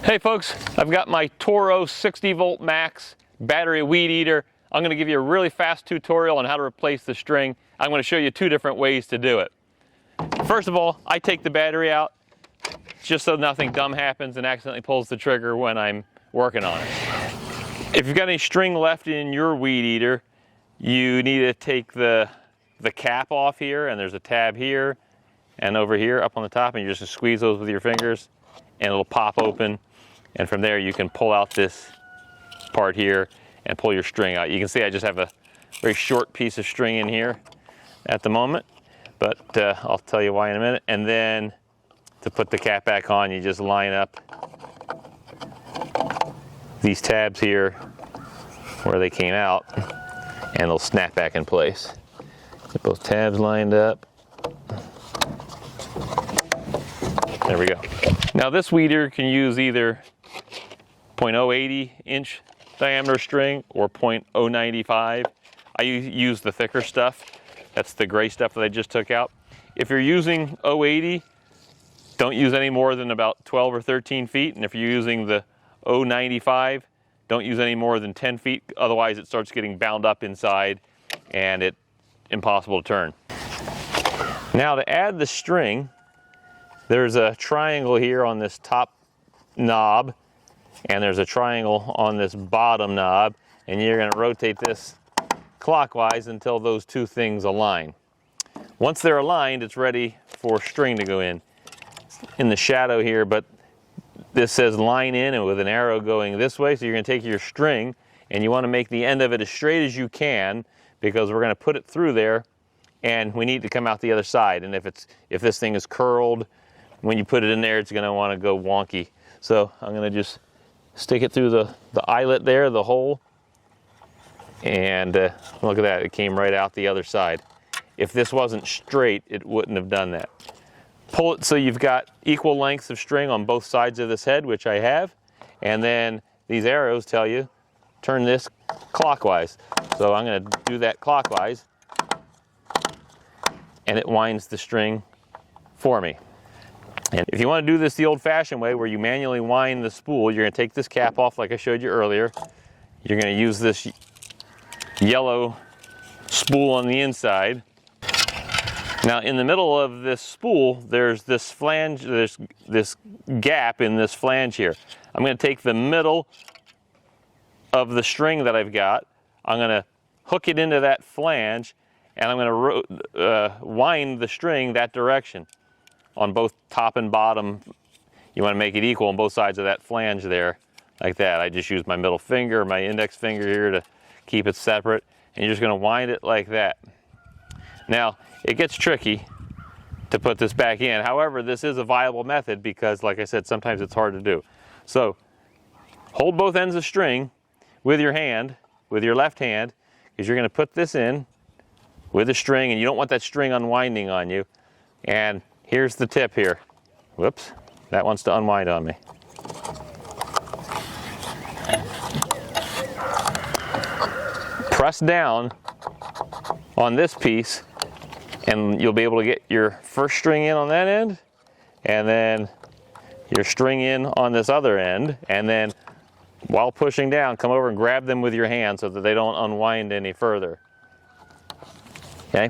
Hey folks, I've got my Toro 60 volt max battery weed eater. I'm going to give you a really fast tutorial on how to replace the string. I'm going to show you two different ways to do it. First of all, I take the battery out just so nothing dumb happens and accidentally pulls the trigger when I'm working on it. If you've got any string left in your weed eater, you need to take the cap off here, and there's a tab here and over here up on the top, and you just squeeze those with your fingers and it'll pop open. And from there you can pull out this part here and pull your string out. You can see I just have a very short piece of string in here at the moment, but I'll tell you why in a minute. And then to put the cap back on, you just line up these tabs here where they came out and they'll snap back in place. Get both tabs lined up. There we go. Now this weed eater can use either 0.080 inch diameter string or 0.095. I use the thicker stuff. That's the gray stuff that I just took out. If you're using 080, don't use any more than about 12 or 13 feet. And if you're using the 095, don't use any more than 10 feet. Otherwise it starts getting bound up inside and it's impossible to turn. Now to add the string, there's a triangle here on this top knob, and there's a triangle on this bottom knob, and you're going to rotate this clockwise until those two things align. Once they're aligned, it's ready for string to go in the shadow here, but this says line in and with an arrow going this way. So you're going to take your string and you want to make the end of it as straight as you can, because we're going to put it through there and we need to come out the other side. And if this thing is curled, when you put it in there, it's going to want to go wonky. So I'm going to just stick it through the eyelet there, the hole, and look at that, it came right out the other side. If this wasn't straight, it wouldn't have done that. Pull it so you've got equal lengths of string on both sides of this head, which I have, and then these arrows tell you turn this clockwise. So I'm going to do that clockwise, and it winds the string for me. And if you want to do this the old-fashioned way, where you manually wind the spool, you're going to take this cap off like I showed you earlier. You're going to use this yellow spool on the inside. Now in the middle of this spool, there's this flange, there's this gap in this flange here. I'm going to take the middle of the string that I've got, I'm going to hook it into that flange, and I'm going to wind the string that direction on both top and bottom. You want to make it equal on both sides of that flange there, like that. I just use my middle finger, my index finger here to keep it separate, and you're just going to wind it like that. Now, it gets tricky to put this back in. However, this is a viable method because, like I said, sometimes it's hard to do. So, hold both ends of string with your hand, with your left hand, because you're going to put this in with the string, and you don't want that string unwinding on you. And here's the tip here. Whoops, that wants to unwind on me. Press down on this piece and you'll be able to get your first string in on that end, and then your string in on this other end, and then while pushing down, come over and grab them with your hand so that they don't unwind any further. Okay,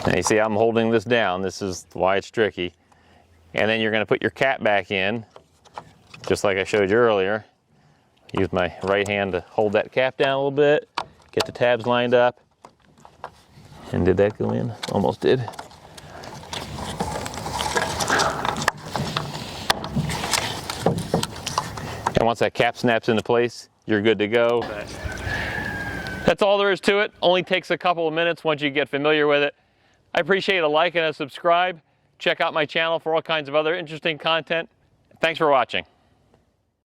and you see I'm holding this down. This is why it's tricky. And then you're going to put your cap back in, just like I showed you earlier. Use my right hand to hold that cap down a little bit, get the tabs lined up. And did that go in? Almost did. And once that cap snaps into place, you're good to go. That's all there is to it. Only takes a couple of minutes once you get familiar with it. I appreciate a like and a subscribe. Check out my channel for all kinds of other interesting content. Thanks for watching.